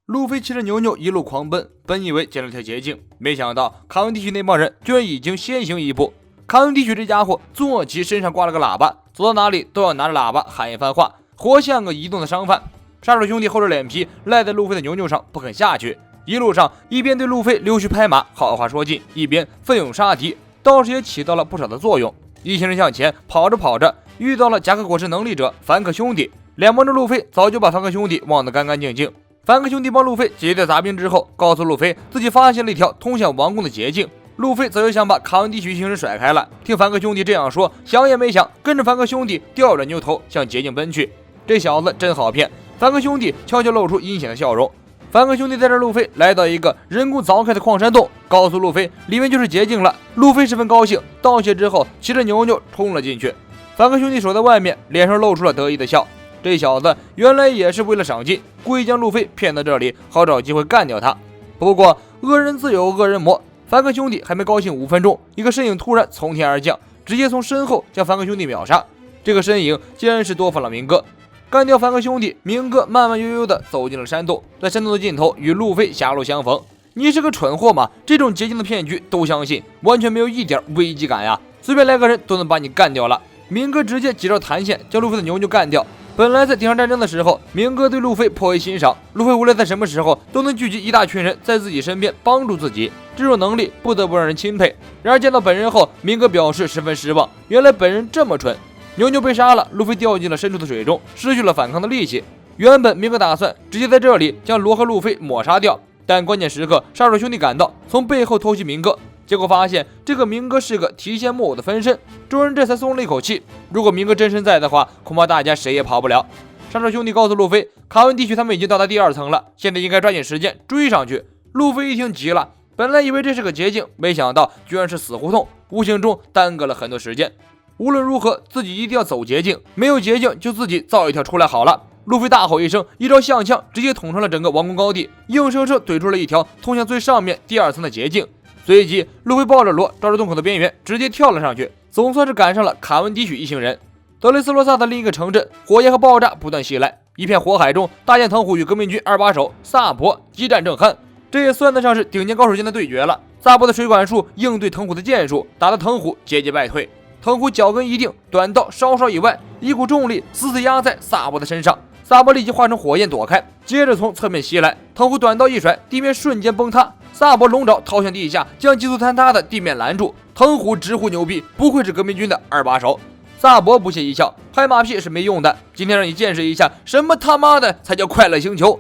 路飞骑着牛牛一路狂奔，本以为见了条捷径，没想到卡文迪许那帮人居然已经先行一步。卡文迪许这家伙坐骑身上挂了个喇叭，走到哪里都要拿着喇叭喊一番话，活像个移动的商贩。杀手兄弟厚着脸皮赖在路飞的牛牛上不肯下去，一路上一边对路飞溜须拍马好话说尽，一边奋勇杀敌，倒是也起到了不少的作用。一行人向前跑着跑着，遇到了甲壳果实能力者凡克兄弟，两帮着路飞早就把凡克兄弟忘得干干净净。凡克兄弟帮路飞解决杂兵之后，告诉路飞自己发现了一条通向王宫的捷径。路飞早就想把卡文迪许一行人甩开了，听凡克兄弟这样说，想也没想，跟着凡克兄弟调转牛头向捷径奔去。这小子真好骗！凡克兄弟悄悄露出阴险的笑容。凡克兄弟带着路飞来到一个人工凿开的矿山洞，告诉路飞里面就是捷径了。路飞十分高兴，道谢之后骑着牛牛冲了进去。凡克兄弟守在外面，脸上露出了得意的笑。这小子原来也是为了赏金，故意将路飞骗到这里，好找机会干掉他。不过恶人自有恶人磨，凡克兄弟还没高兴5分钟，一个身影突然从天而降，直接从身后将凡克兄弟秒杀。这个身影竟然是多弗朗明哥。干掉凡克兄弟，明哥慢慢悠悠地走进了山洞，在山洞的尽头与路飞狭路相逢。你是个蠢货吗？这种捷径的骗局都相信，完全没有一点危机感呀！随便来个人都能把你干掉了。明哥直接几招弹线将路飞的牛牛干掉。本来在顶上战争的时候，明哥对路飞颇为欣赏，路飞无论在什么时候都能聚集一大群人在自己身边帮助自己，这种能力不得不让人钦佩。然而见到本人后，明哥表示十分失望，原来本人这么蠢。牛牛被杀了，路飞掉进了深处的水中，失去了反抗的力气。原本明哥打算直接在这里将罗和路飞抹杀掉，但关键时刻杀手兄弟赶到，从背后偷袭明哥，结果发现这个明哥是个提线木偶的分身，众人这才松了一口气。如果明哥真身在的话，恐怕大家谁也跑不了。杀手兄弟告诉路飞，卡文迪许他们已经到达第2层了，现在应该抓紧时间追上去。路飞一听急了，本来以为这是个捷径，没想到居然是死胡同，无形中耽搁了很多时间。无论如何，自己一定要走捷径，没有捷径就自己造一条出来好了。路飞大吼一声，一招象枪直接捅穿了整个王宫高地，硬生生怼出了一条通向最上面第2层的捷径。随即路飞抱着罗照着洞口的边缘直接跳了上去，总算是赶上了卡文迪许一行人。德雷斯罗萨的另一个城镇，火焰和爆炸不断袭来，一片火海中，大剑藤虎与革命军2把手萨博激战正酣，这也算得上是顶尖高手间的对决了。萨博的水管术应对藤虎的剑术，打得藤虎节节败退。藤虎脚跟一定，短刀稍稍以外，一股重力死死压在萨博的身上，萨博立即化成火焰躲开，接着从侧面袭来，藤虎短刀一甩，地面瞬间崩塌，萨博龙爪掏向地下，将急速坍塌的地面拦住。藤虎直呼牛逼，不愧是革命军的2把手。萨博不屑一笑，拍马屁是没用的，今天让你见识一下什么他妈的才叫快乐星球。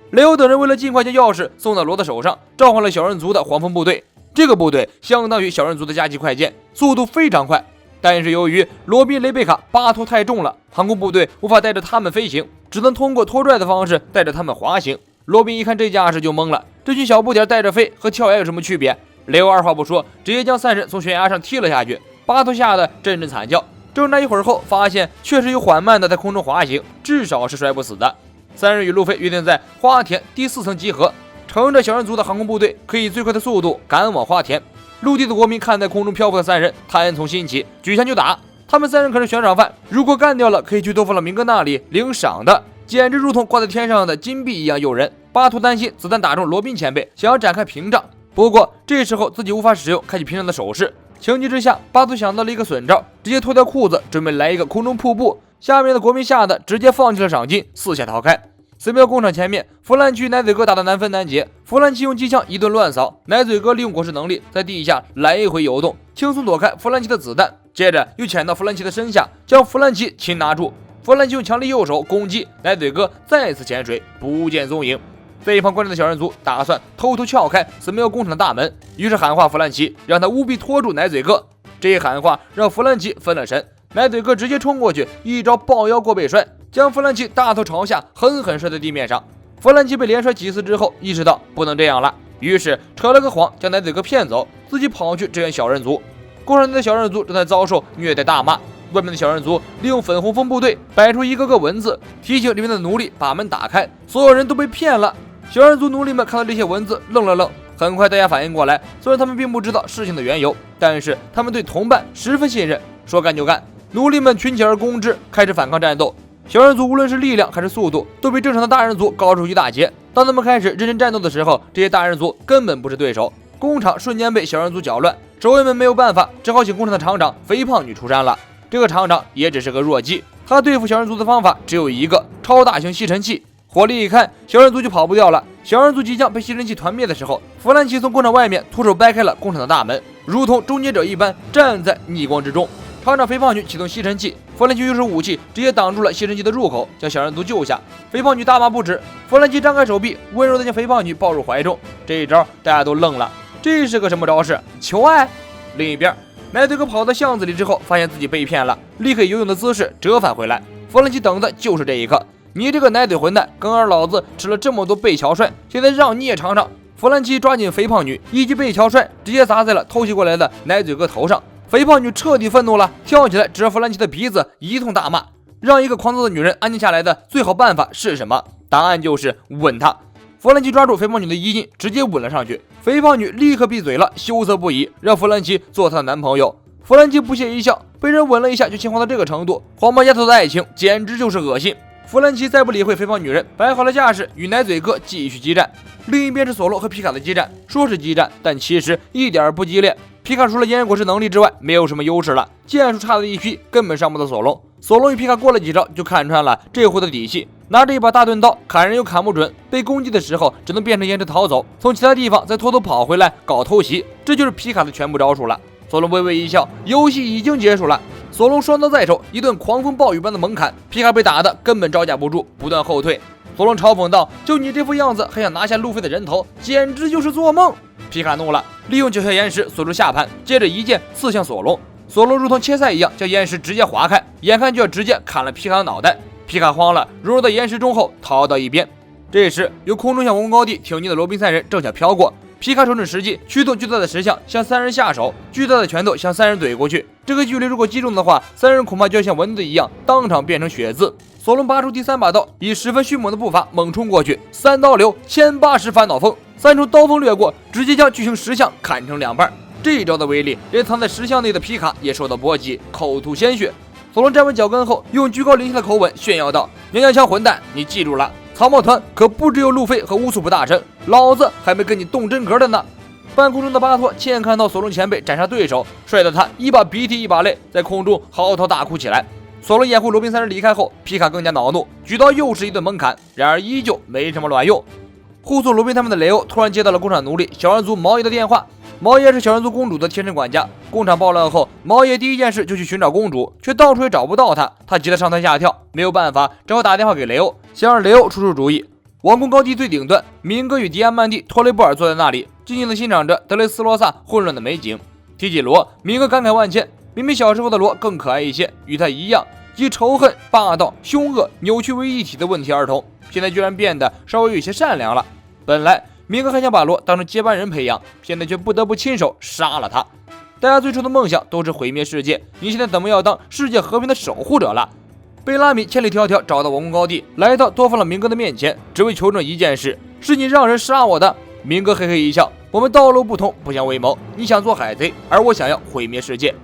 雷欧等人为了尽快将钥匙送到罗的手上，召唤了小人族的黄蜂部队，这个部队相当于小人族的加急快剑，速度非常快。但是由于罗宾、雷贝卡、巴托太重了，航空部队无法带着他们飞行，只能通过拖拽的方式带着他们滑行。罗宾一看这架势就懵了，这群小不点带着飞和跳崖有什么区别？雷欧二话不说，直接将3人从悬崖上踢了下去，巴托吓得阵阵惨叫。挣扎一会儿后，发现确实有缓慢的在空中滑行，至少是摔不死的。3人与路飞约定在花田第4层集合，乘着小人族的航空部队可以最快的速度赶往花田。陆地的国民看在空中漂浮的3人，贪从心起，举枪就打。他们3人可是悬赏犯，如果干掉了，可以去多弗朗明哥那里领赏的，简直如同挂在天上的金币一样诱人。巴图担心子弹打中罗宾前辈，想要展开屏障，不过这时候自己无法使用开启屏障的手势。情急之下，巴图想到了一个损招，直接脱掉裤子，准备来一个空中瀑布。下面的国民吓得直接放弃了赏金，四下逃开。寺庙工厂前面，弗兰奇与奶嘴哥打得难分难解。弗兰奇用机枪一顿乱扫，奶嘴哥利用果实能力在地下来回游动，轻松躲开弗兰奇的子弹。接着又潜到弗兰奇的身下，将弗兰奇擒拿住。弗兰奇用强力右手攻击，奶嘴哥再次潜水，不见踪影。在一旁观战的小人族打算偷偷撬开寺庙工厂的大门，于是喊话弗兰奇，让他务必拖住奶嘴哥。这一喊话让弗兰奇分了神，奶嘴哥直接冲过去，一招抱腰过背摔，将弗兰奇大头朝下狠狠摔在地面上。弗兰奇被连摔几次之后，意识到不能这样了，于是扯了个谎，将奶嘴哥骗走，自己跑去支援小人族。工厂内的小人族正在遭受虐待大骂，外面的小人族利用粉红风部队摆出一个个文字，提醒里面的奴隶把门打开，所有人都被骗了。小人族奴隶们看到这些文字愣了愣，很快大家反应过来，虽然他们并不知道事情的缘由，但是他们对同伴十分信任，说干就干。奴隶们群起而攻之，开始反抗战斗。小人族无论是力量还是速度，都比正常的大人族高出一大截。当他们开始认真战斗的时候，这些大人族根本不是对手，工厂瞬间被小人族搅乱，守卫们没有办法，只好请工厂的厂长肥胖女出山了。这个厂长也只是个弱鸡，他对付小人族的方法只有一个超大型吸尘器，火力一开，小人族就跑不掉了。小人族即将被吸尘器团灭的时候，弗兰奇从工厂外面徒手掰开了工厂的大门，如同终结者一般站在逆光之中。厂长肥胖女启动吸尘器，弗兰奇用手武器直接挡住了吸尘器的入口，将小人族救下。肥胖女大骂不止，弗兰奇张开手臂，温柔地将肥胖女抱入怀中。这一招大家都愣了，这是个什么招式？求爱？另一边，奶嘴哥跑到巷子里之后，发现自己被骗了，立刻以游泳的姿势折返回来。弗兰奇等的就是这一刻。你这个奶嘴混蛋，刚刚老子吃了这么多背桥摔，现在让你也尝尝。弗兰奇抓紧肥胖女，一记背桥摔直接砸在了偷袭过来的奶嘴哥头上。肥胖女彻底愤怒了，跳起来指着弗兰奇的鼻子一通大骂。让一个狂躁的女人安静下来的最好办法是什么？答案就是吻她。弗兰奇抓住肥胖女的衣襟，直接吻了上去。肥胖女立刻闭嘴了，羞涩不已，让弗兰奇做她的男朋友。弗兰奇不屑一笑，被人吻了一下就心慌到这个程度，黄毛丫头的爱情简直就是恶心。弗兰奇再不理会肥胖女人，摆好了架势，与奶嘴哥继续激战。另一边是索隆和皮卡的激战，说是激战，但其实一点不激烈。皮卡除了炎热果实能力之外，没有什么优势了，剑术差的一批，根本上不到索隆。索隆与皮卡过了几招，就看穿了这货的底细，拿着一把大钝刀，砍人又砍不准，被攻击的时候只能变成岩石逃走，从其他地方再偷偷跑回来搞偷袭，这就是皮卡的全部招数了。索隆微微一笑，游戏已经结束了。索隆双刀在手，一顿狂风暴雨般的猛砍，皮卡被打的根本招架不住，不断后退。索隆嘲讽道：“就你这副样子，还想拿下路飞的人头，简直就是做梦！”皮卡怒了，利用脚下岩石锁住下盘，接着一剑刺向索隆。索隆如同切菜一样，将岩石直接划开，眼看就要直接砍了皮卡的脑袋。皮卡慌了，融入到岩石中后逃到一边。这时，由空中向王宫高地挺进的罗宾三人正想飘过，皮卡瞅准时机，驱动巨大的石像向三人下手，巨大的拳头向三人怼过去。这个距离如果击中的话，三人恐怕就要像蚊子一样，当场变成血渍。索隆拔出第三把刀，以十分迅猛的步伐猛冲过去，三刀流1080烦恼风，三重刀锋掠过，直接将巨型石像砍成两半。这一招的威力，连藏在石像内的皮卡也受到波及，口吐鲜血。索隆站稳脚跟后，用居高临下的口吻炫耀道：“娘娘腔混蛋，你记住了，草帽团可不只有路飞和乌索普大神，老子还没跟你动真格的呢。”半空中的巴托亲眼看到索隆前辈斩杀对手，帅得他一把鼻涕一把泪，在空中嚎啕大哭起来。索隆掩护罗宾三人离开后，皮卡更加恼怒，举刀又是一顿猛砍，然而依旧没什么卵用。护送罗宾他们的雷欧突然接到了工厂奴隶小人族毛爷的电话。毛爷是小人族公主的贴身管家，工厂暴乱后，毛爷第一件事就去寻找公主，却到处也找不到她，他急得上蹿下跳，没有办法，只好打电话给雷欧，想让雷欧出主意。王宫高地最顶端，明哥与迪安曼蒂、托雷布尔坐在那里，静静地欣赏着德雷斯罗萨混乱的美景。提起罗，明哥感慨万千，明明小时候的罗更可爱一些，与他一样，集仇恨、霸道、凶恶、扭曲为一体的问题儿童，现在居然变得稍微有些善良了。本来明哥还想把罗当成接班人培养，现在却不得不亲手杀了他。大家最初的梦想都是毁灭世界，你现在怎么要当世界和平的守护者了？贝拉米千里迢迢找到王宫高地，来到多弗朗明哥的面前，只为求证一件事：是你让人杀我的。明哥嘿嘿一笑，我们道路不同，不相为谋。你想做海贼，而我想要毁灭世界。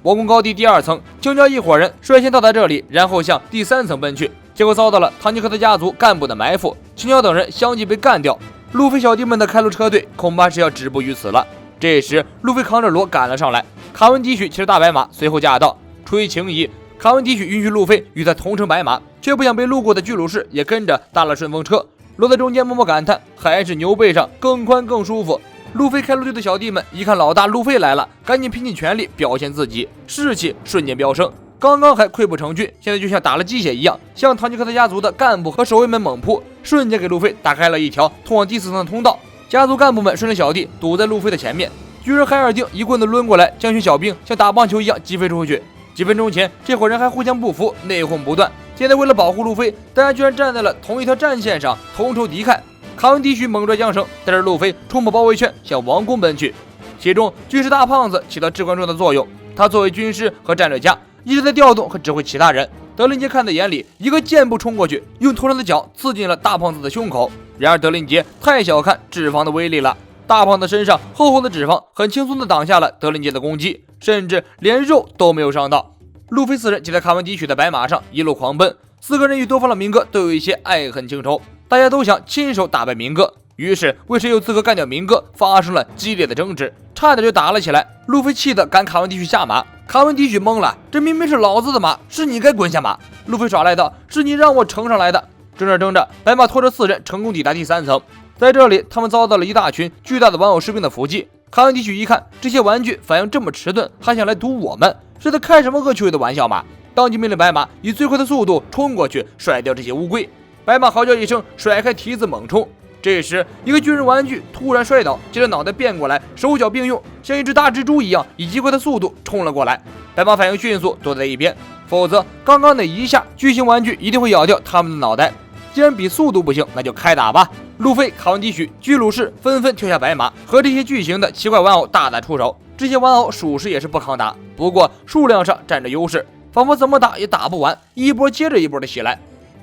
王宫高地第二层，青椒一伙人率先到达这里，然后向第三层奔去，结果遭到了唐吉诃德家族干部的埋伏，青椒等人相继被干掉。路飞小弟们的开路车队恐怕是要止步于此了。这时，路飞扛着罗赶了上来，卡文迪许骑着大白马随后驾到。出于情谊，卡文迪许允许路飞与他同乘白马，却不想被路过的巨鲁士也跟着搭了顺风车。罗在中间默默感叹，还是牛背上更宽更舒服。路飞开路队的小弟们一看老大路飞来了，赶紧拼尽全力表现自己，士气瞬间飙升。刚刚还溃不成军，现在就像打了鸡血一样，向唐吉诃德家族的干部和守卫们猛扑，瞬间给路飞打开了一条通往第四层的通道。家族干部们顺着小弟堵在路飞的前面，巨人海尔丁一棍子抡过来，将群小兵像打棒球一样击飞出去。几分钟前，这伙人还互相不服，内讧不断。现在为了保护路飞，大家居然站在了同一条战线上，同仇敌忾。卡文迪许猛拽缰绳，带着路飞冲破包围圈，向王宫奔去。其中，军师大胖子起到至关重要的作用。他作为军师和战略家，一直在调动和指挥其他人。德林杰看在眼里，一个箭步冲过去，用头上的脚刺进了大胖子的胸口。然而德林杰太小看脂肪的威力了，大胖子身上厚厚的脂肪很轻松地挡下了德林杰的攻击，甚至连肉都没有伤到。路飞四人骑在卡文迪许的白马上一路狂奔，四个人与多弗朗明哥都有一些爱恨情仇。大家都想亲手打败明哥，于是为谁有资格干掉明哥发生了激烈的争执，差点就打了起来。路飞气得赶卡文迪许下马，卡文迪许懵了，这明明是老子的马，是你该滚下马。路飞耍赖道，是你让我乘上来的。争着，白马拖着4人成功抵达第3层，在这里他们遭到了一大群巨大的玩偶士兵的伏击。卡文迪许一看这些玩具反应这么迟钝，还想来堵我们，是在开什么恶趣味的玩笑吗？当即命令白马以最快的速度冲过去甩掉这些乌龟。白马嚎叫一声，甩开蹄子猛冲。这时一个巨人玩具突然摔倒，接着脑袋变过来，手脚并用，像一只大蜘蛛一样以极快的速度冲了过来。白马反应迅速，躲在一边，否则刚刚那一下巨型玩具一定会咬掉他们的脑袋。既然比速度不行，那就开打吧。路飞、卡文迪许、居鲁士纷纷跳下白马，和这些巨型的奇怪玩偶大打出手。这些玩偶属实也是不抗打，不过数量上占着优势，仿佛怎么打也打不完，一波接着一波的袭来。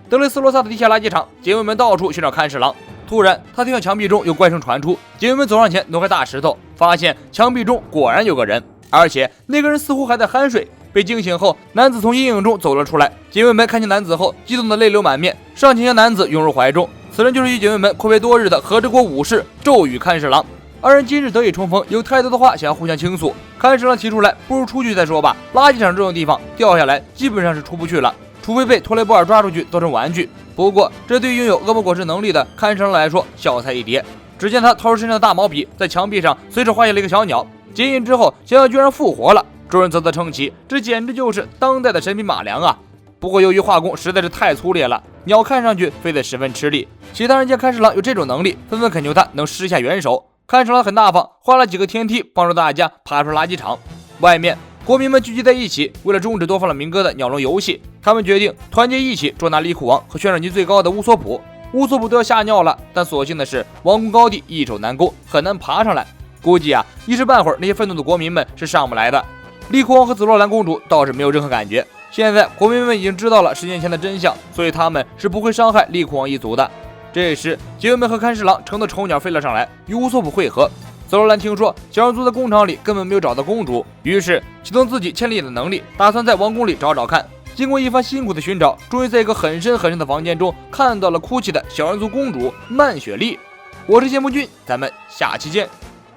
德雷斯罗萨的地下垃圾场，警卫们到处寻找看守狼。突然他听到墙壁中有怪声传出，警卫们走上前挪开大石头，发现墙壁中果然有个人，而且那个人似乎还在酣睡。被惊醒后，男子从阴影中走了出来。警卫们看见男子后，激动的泪流满面，上前将男子拥入怀中。此人就是与警卫们阔别多日的和之国武士咒语看侍郎。二人今日得以重逢，有太多的话想要互相倾诉。看侍郎提出来，不如出去再说吧。垃圾场这种地方掉下来基本上是出不去了，除非被托雷波尔抓出去做成玩具。不过这对于拥有恶魔果实能力的看侍郎来说小菜一碟。只见他掏出身上的大毛笔，在墙壁上随手画下了一个小鸟。结印之后，小鸟居然复活了。众人啧啧称奇，这简直就是当代的神笔马良啊！不过由于画工实在是太粗劣了，鸟看上去飞得十分吃力。其他人见看侍郎有这种能力，纷纷恳求他能施下援手。看侍郎很大方，画了几个天梯帮助大家爬出垃圾场。外面国民们聚集在一起，为了终止多放了明哥的鸟笼游戏，他们决定团结一起捉拿利库王和悬赏金最高的乌索普。乌索普都要吓尿了，但所幸的是王宫高地易守难攻，很难爬上来。估计一时半会儿那些愤怒的国民们是上不来的。利库王和紫罗兰公主倒是没有任何感觉。现在国民们已经知道了10年前的真相，所以他们是不会伤害利库王一族的。这时警卫们和看侍郎乘的丑鸟飞了上来，与乌索普会合。紫罗兰听说小人族在工厂里根本没有找到公主，于是启动自己千里眼的能力，打算在王宫里找找看。经过一番辛苦的寻找，终于在一个很深的房间中看到了哭泣的小人族公主曼雪莉。我是谢幕君，咱们下期见。